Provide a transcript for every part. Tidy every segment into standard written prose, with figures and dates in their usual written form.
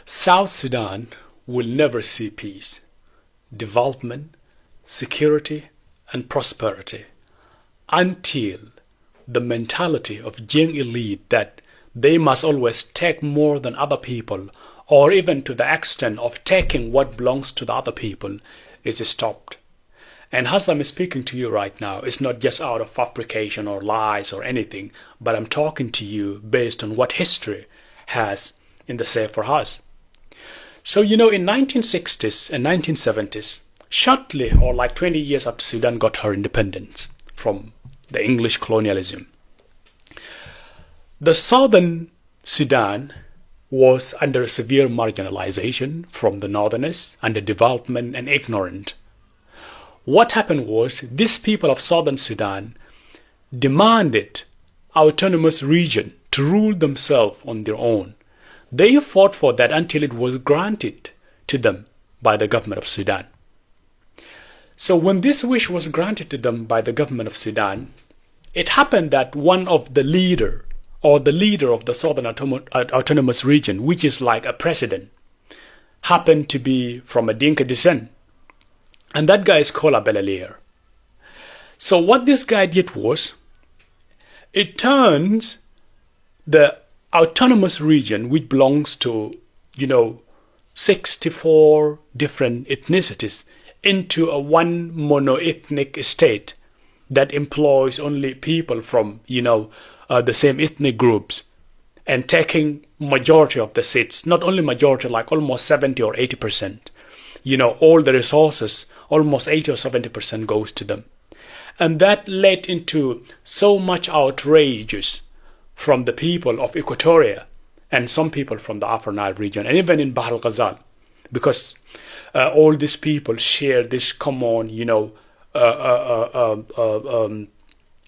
South Sudan will never see peace, development, security, and prosperity until the mentality of Jing elite that they must always take more than other people, or even to the extent of taking what belongs to the other people, is stopped. And as I'm speaking to you right now, it's not just out of fabrication or lies or anything, but I'm talking to you based on what history has in the say for us. So, in 1960s and 1970s, shortly or like 20 years after Sudan got her independence from the English colonialism, the southern Sudan was under a severe marginalization from the northerners, underdevelopment and ignorant. What happened was these people of southern Sudan demanded autonomous region to rule themselves on their own. They fought for that until it was granted to them by the government of Sudan. So when this wish was granted to them by the government of Sudan, it happened that one of the leader of the Southern Autonomous Region, which is like a president, happened to be from a Dinka descent. And that guy is called Abelalir. So what this guy did was, it turns the autonomous region, which belongs to, 64 different ethnicities, into a one monoethnic state that employs only people from, the same ethnic groups, and taking majority of the seats, not only majority, like almost 70 or 80%. All the resources, almost 80 or 70% goes to them. And that led into so much outrages from the people of Equatoria and some people from the Upper Nile region, and even in Bahr el-Ghazal, because all these people share this common,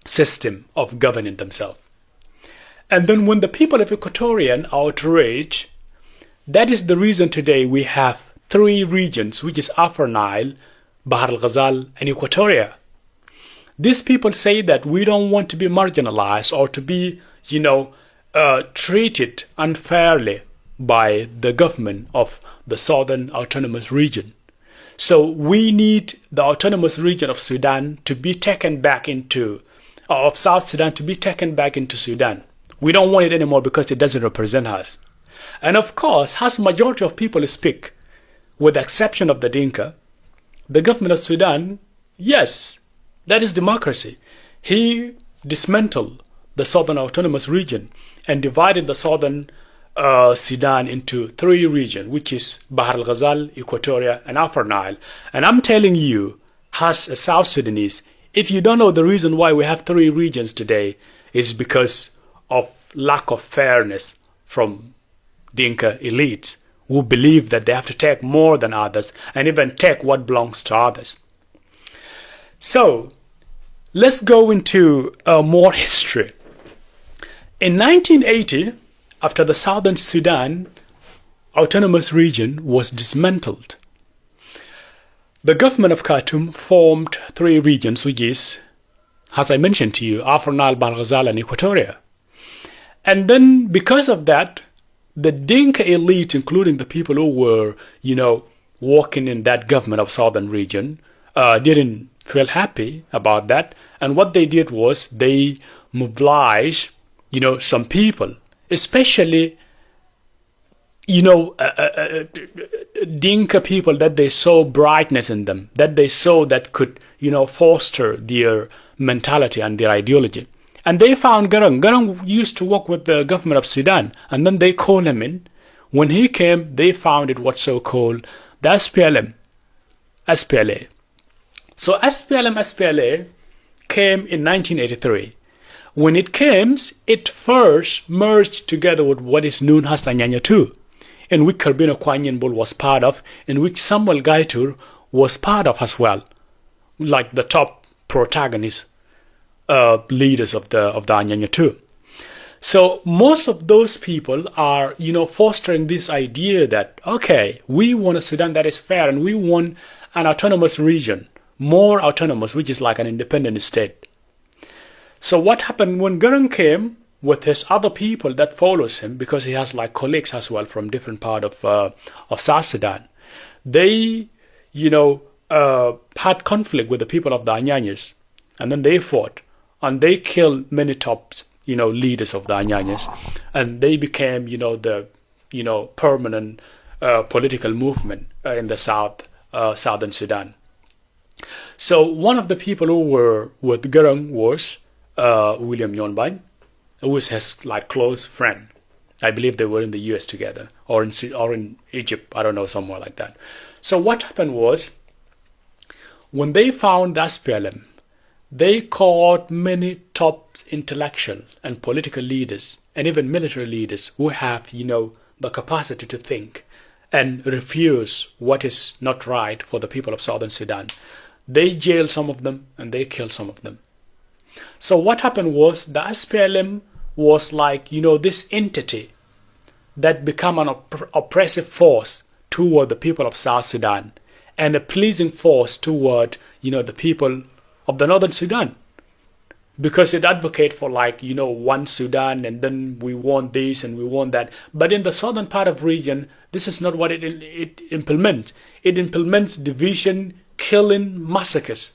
system of governing themselves. And then when the people of Equatorian outrage, that is the reason today we have three regions, which is Upper Nile, Bahr el-Ghazal, and Equatoria. These people say that we don't want to be marginalized or to be, treated unfairly by the government of the Southern Autonomous Region. So we need the Autonomous Region of Sudan to be taken back into, of South Sudan to be taken back into Sudan. We don't want it anymore because it doesn't represent us. And of course, as majority of people speak, with the exception of the Dinka, the government of Sudan, yes, that is democracy. He dismantled the Southern Autonomous Region and divided the Southern Sudan into three regions, which is Bahr el-Ghazal, Equatoria, and Upper Nile. And I'm telling you, as a South Sudanese, if you don't know the reason why we have three regions today, is because of lack of fairness from Dinka elites who believe that they have to take more than others and even take what belongs to others. So let's go into more history. In 1980, after the Southern Sudan Autonomous Region was dismantled, the government of Khartoum formed three regions, which is, as I mentioned to you, Upper Nile, Bahr el-Ghazal, and Equatoria. And then because of that, the Dinka elite, including the people who were, working in that government of Southern Region, didn't feel happy about that. And what they did was they mobilized, some people, especially, Dinka people that they saw brightness in them, that they saw that could, foster their mentality and their ideology. And they found Garang. Garang used to work with the government of Sudan, and then they called him in. When he came, they founded what's so-called the SPLM, SPLA. So SPLM, SPLA came in 1983. When it came, it first merged together with what is known as Anyanya 2, in which Carbino Kwanyin was part of, in which Samuel Gaitur was part of as well, like the top protagonist. Leaders of the Anyanya 2. So most of those people are, fostering this idea that, okay, we want a Sudan that is fair and we want an autonomous region, more autonomous, which is like an independent state. So what happened when Garang came, with his other people that follows him, because he has like colleagues as well from different part of South Sudan. They, had conflict with the people of the Anyanyas, and then they fought, and they killed many top, leaders of the Anyanyas, and they became, the, permanent political movement in the southern Sudan. So one of the people who were with Garang was William Nyonbany, who was his like close friend. I believe they were in the U.S. together, or in Egypt. I don't know, somewhere like that. So what happened was, when they found the SPLM, they caught many top intellectual and political leaders, and even military leaders who have, the capacity to think and refuse what is not right for the people of Southern Sudan. They jailed some of them and they killed some of them. So what happened was, the SPLM was like, this entity that became an oppressive force toward the people of South Sudan, and a pleasing force toward, the people of the Northern Sudan. Because it advocates for like, one Sudan, and then we want this and we want that. But in the southern part of region, this is not what it implements. It implements division, killing, massacres.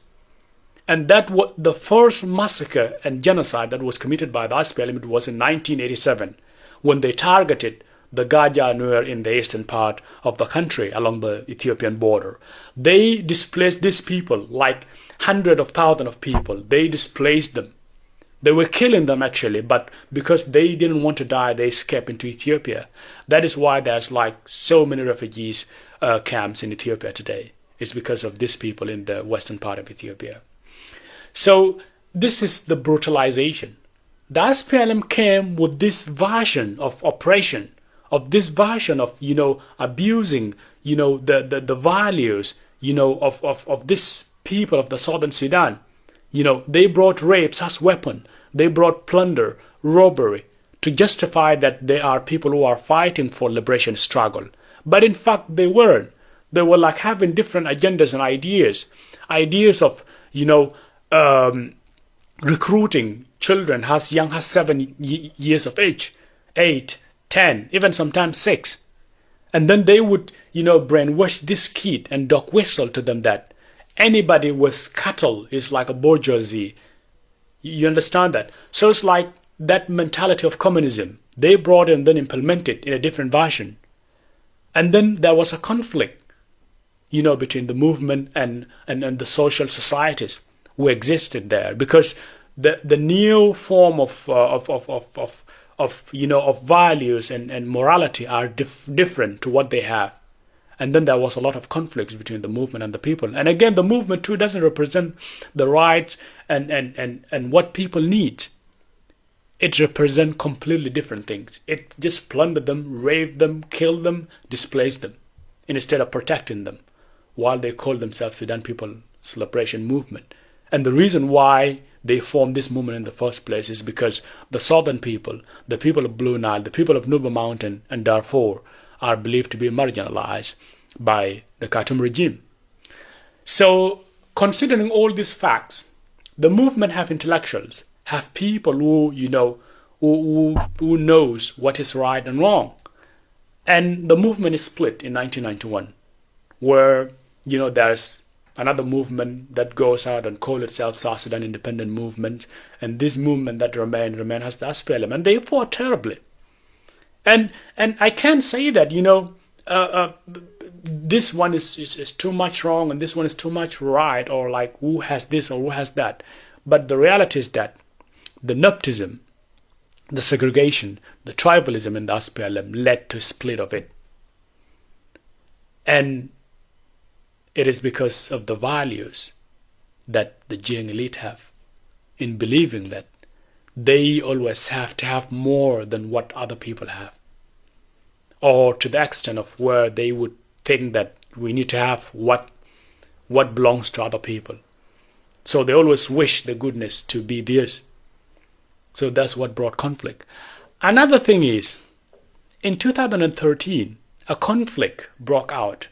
And that was the first massacre and genocide that was committed by the SPLM. It was in 1987, when they targeted the Gaja Nuer in the eastern part of the country along the Ethiopian border. They displaced these people, like hundreds of thousands of people. They displaced them. They were killing them actually, but because they didn't want to die, they escaped into Ethiopia. That is why there's like so many refugees camps in Ethiopia today. It's because of these people in the western part of Ethiopia. So this is the brutalization. The SPLM came with this version of oppression, of this version of, abusing, the values, of this people of the southern Sudan. They brought rapes as weapon. They brought plunder, robbery, to justify that they are people who are fighting for liberation struggle. But in fact, they weren't. They were like having different agendas and ideas of, recruiting children as young as 7 years of age, 8, 10, even sometimes 6. And then they would, brainwash this kid and dog whistle to them that anybody with cattle is like a bourgeoisie. You understand that? So it's like that mentality of communism. They brought and then implemented in a different version. And then there was a conflict, between the movement and the social societies who existed there, because the new form of values and morality are different to what they have. And then there was a lot of conflicts between the movement and the people. And again, the movement too doesn't represent the rights and what people need. It represents completely different things. It just plundered them, raped them, killed them, displaced them, instead of protecting them, while they call themselves Sudan People's Liberation Movement. And the reason why they formed this movement in the first place is because the southern people, the people of Blue Nile, the people of Nuba Mountain and Darfur, are believed to be marginalized by the Khartoum regime. So, considering all these facts, the movement have intellectuals, have people who, who knows what is right and wrong. And the movement is split in 1991, where, there's another movement that goes out and calls itself South Sudan Independent Movement, and this movement that remain as the SPLM, and they fought terribly. And I can't say that, this one is too much wrong and this one is too much right, or like who has this or who has that. But the reality is that the nepotism, the segregation, the tribalism in the SPLM led to a split of it. And it is because of the values that the Jiang elite have in believing that they always have to have more than what other people have, or to the extent of where they would think that we need to have what belongs to other people. So they always wish the goodness to be theirs. So that's what brought conflict. Another thing is, in 2013, a conflict broke out,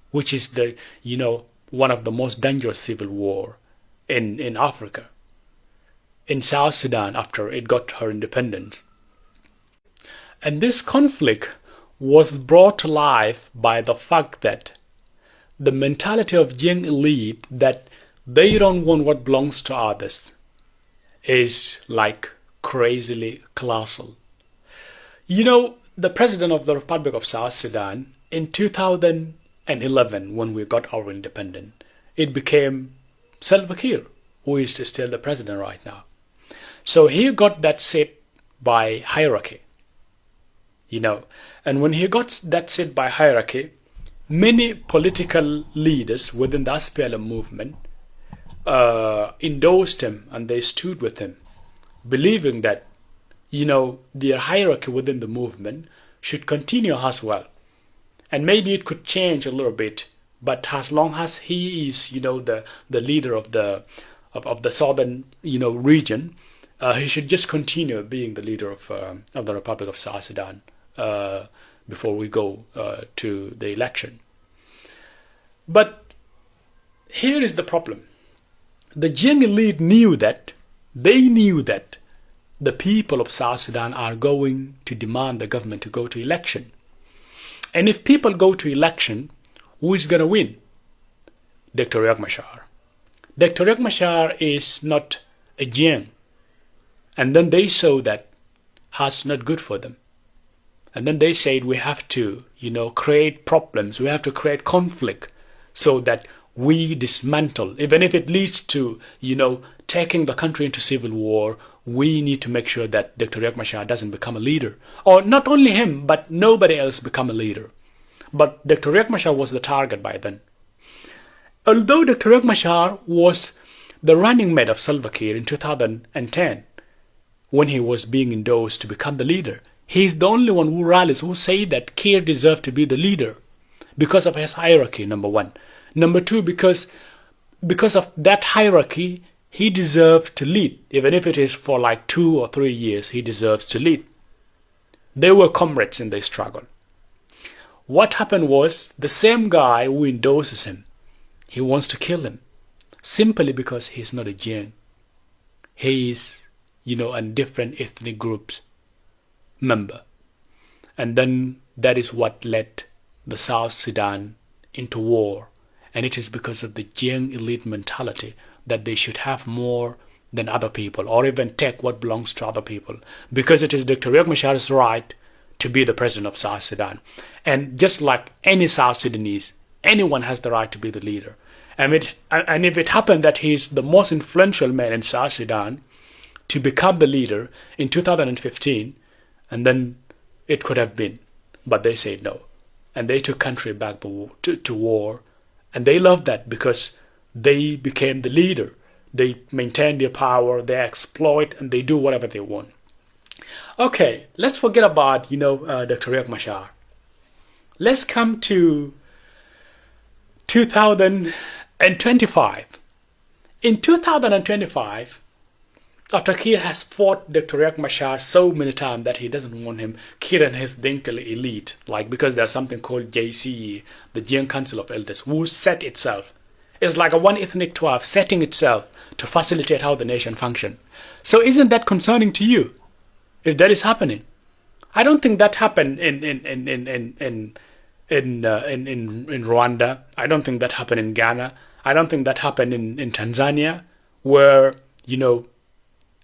which is the one of the most dangerous civil war in Africa. in South Sudan after it got her independence. And this conflict was brought to life by the fact that the mentality of young elite that they don't want what belongs to others is like crazily colossal. You know, the president of the Republic of South Sudan in 2011, when we got our independence, it became Salva Kiir, who is still the president right now. So he got that seat by hierarchy, you know. And when he got that seat by hierarchy, many political leaders within the SPLM movement endorsed him and they stood with him, believing that, you know, their hierarchy within the movement should continue as well. And maybe it could change a little bit, but as long as he is, you know, the leader of the southern, you know, region, he should just continue being the leader of the Republic of South Sudan before we go to the election. But here is the problem. The young elite knew that the people of South Sudan are going to demand the government to go to election. And if people go to election, who is going to win? Dr. Riek Machar. Dr. Riek Machar is not a young. And then they saw that that's not good for them. And then they said we have to, you know, create problems. We have to create conflict so that we dismantle, even if it leads to, you know, taking the country into civil war. We need to make sure that Dr. Riek Machar doesn't become a leader. Or not only him, but nobody else become a leader. But Dr. Riek Machar was the target by then. Although Dr. Riek Machar was the running mate of Salva Kiir in 2010, when he was being endorsed to become the leader, he's the only one who rallies, who say that Kiir deserved to be the leader because of his hierarchy, number one. Number two, because of that hierarchy, he deserved to lead. Even if it is for like 2 or 3 years, he deserves to lead. They were comrades in the struggle. What happened was, the same guy who endorses him, he wants to kill him, simply because he's not a Jain. He is, you know, a different ethnic group's member. And then that is what led the South Sudan into war. And it is because of the young elite mentality that they should have more than other people, or even take what belongs to other people, because it is Dr. Riek Machar's right to be the president of South Sudan. And just like any South Sudanese, anyone has the right to be the leader. And if it happened that he's the most influential man in South Sudan to become the leader in 2015, and then it could have been. But they said no. And they took country back to war. And they loved that because they became the leader. They maintain their power, they exploit, and they do whatever they want. Okay, let's forget about, you know, Dr. Riek Machar. Let's come to 2025. In 2025, after Kiir has fought Dr. Riek Machar so many times that he doesn't want him, Kiir and his Dinkel elite, like, because there's something called JCE, the Jiang Council of Elders, who set itself. It's like a one ethnic 12 setting itself to facilitate how the nation function. So isn't that concerning to you, if that is happening? I don't think that happened in Rwanda. I don't think that happened in Ghana. I don't think that happened in Tanzania, where, you know,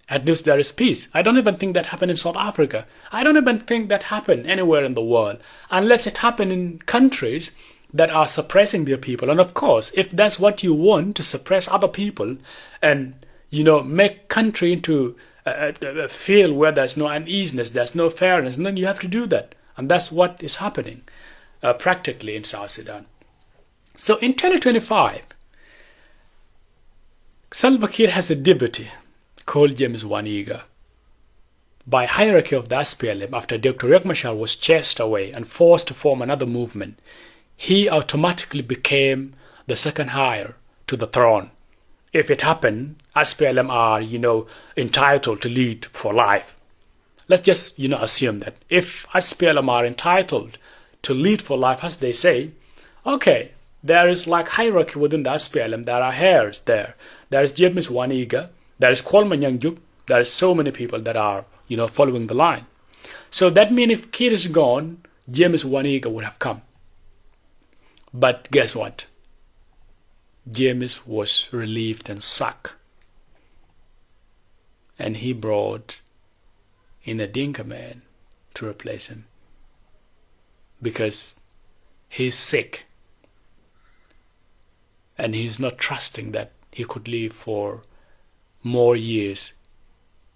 at least there is peace. I don't even think that happened in South Africa. I don't even think that happened anywhere in the world, unless it happened in countries that are suppressing their people. And of course, if that's what you want, to suppress other people and, you know, make country into a field where there's no uneasiness, there's no fairness, and then you have to do that. And that's what is happening practically in South Sudan. So in 2025, Salva Kiir has a deputy called James Waniga. By hierarchy of the SPLM, after Dr. Riek Machar was chased away and forced to form another movement, he automatically became the second heir to the throne. If it happened, SPLM are, you know, entitled to lead for life. Let's just, you know, assume that if SPLM are entitled to lead for life, as they say, okay, there is like hierarchy within the SPLM. There are heirs there. There is James Waniga, there is Kwalma Nyangjuk, There are so many people that are, following the line. So that means if Kir is gone, James Waniga would have come. But guess what? James was relieved and sacked. And he brought in a Dinka man to replace him. Because he's sick. And he's not trusting that he could live for more years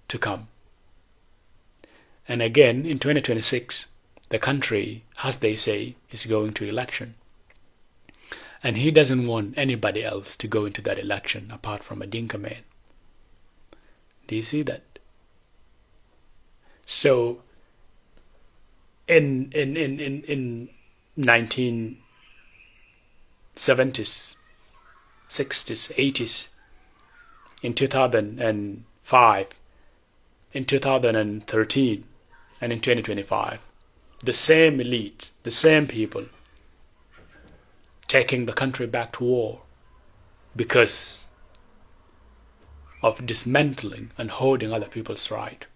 to come. And again, in 2026, the country, as they say, is going to election. And he doesn't want anybody else to go into that election apart from a Dinka man. Do you see that? So, in 1970s, 60s, 80s, in 2005, in 2013, and in 2025, the same elite, the same people, taking the country back to war because of dismantling and holding other people's right.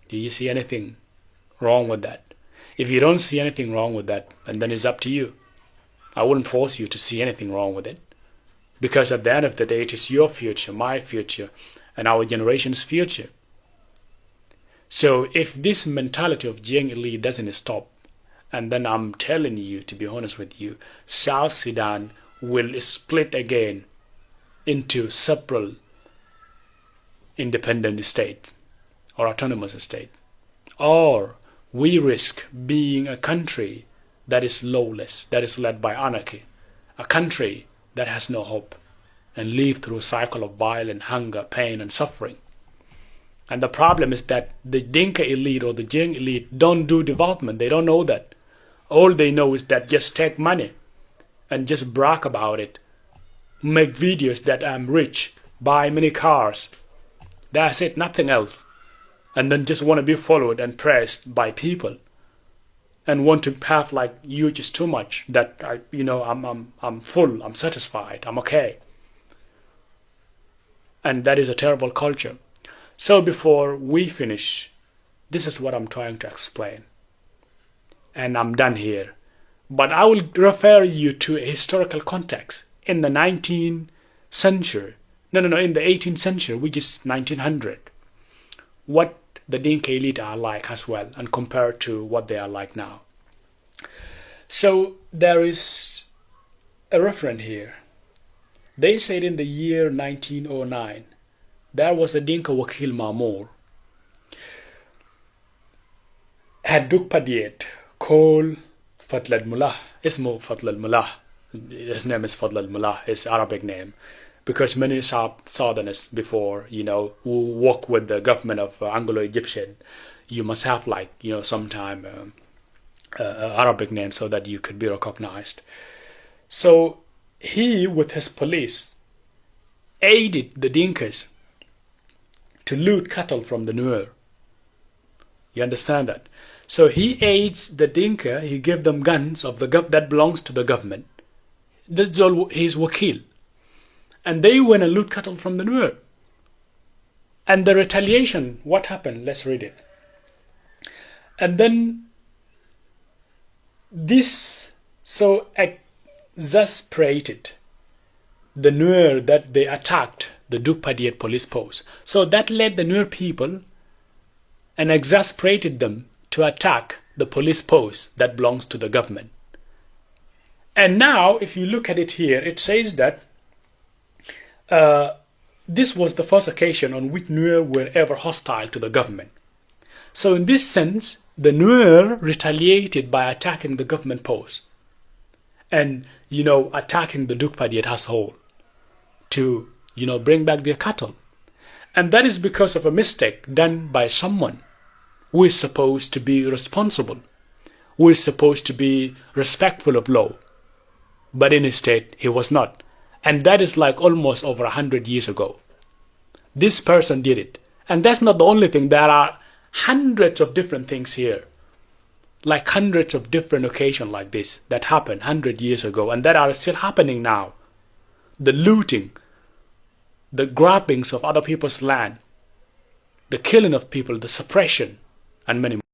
Do you see anything wrong with that? If you don't see anything wrong with that, then it's up to you. I wouldn't force you to see anything wrong with it. Because at the end of the day, it is your future, my future, and our generation's future. So if this mentality of Jiang elite doesn't stop, and then I'm telling you, to be honest with you, South Sudan will split again into several independent state or autonomous state. Or we risk being a country that is lawless, that is led by anarchy, a country that has no hope, and live through a cycle of violence, hunger, pain, and suffering. And the problem is that the Dinka elite or the Jiang elite don't do development. They don't know that. All they know is that just take money and just brag about it. Make videos that I'm rich, buy many cars. That's it, nothing else. And then just want to be followed and praised by people. And want to have like, you just too much, that I'm full, I'm satisfied, I'm okay. And that is a terrible culture. So before we finish, this is what I'm trying to explain. And I'm done here. But I will refer you to a historical context. In the 19th century, in the 18th century, which is 1900, what the Dinka elite are like as well, and compared to what they are like now. So there is a reference here. They said in the year 1909, there was a Dinka Wakil Mamur, had Duk Padiet called Fadl al-Mullah, Ismo Fadl al-Mullah. His name is Fadl al-Mullah, his Arabic name, because many Southerners before, who work with the government of Anglo-Egyptian, you must have sometime Arabic name so that you could be recognized. So he, with his police, aided the Dinkas to loot cattle from the Nuer. You understand that? So he aids the Dinka, he gave them guns of that belongs to the government. That's all his wakil. And they went and loot cattle from the Nuer. And the retaliation, what happened? Let's read it. And then this so exasperated the Nuer that they attacked the Duk Padiet police post. So that led the Nuer people and exasperated them to attack the police post that belongs to the government. And now, if you look at it here, it says that this was the first occasion on which Nuer were ever hostile to the government. So in this sense, the Nuer retaliated by attacking the government post and, attacking the Duk Padiet as a whole to, bring back their cattle. And that is because of a mistake done by someone who is supposed to be responsible, who is supposed to be respectful of law. But instead, he was not. And that is like almost over 100 years ago. This person did it. And that's not the only thing. There are hundreds of different things here. Like hundreds of different occasions like this that happened 100 years ago and that are still happening now. The looting, the grabbings of other people's land, the killing of people, the suppression, and many more.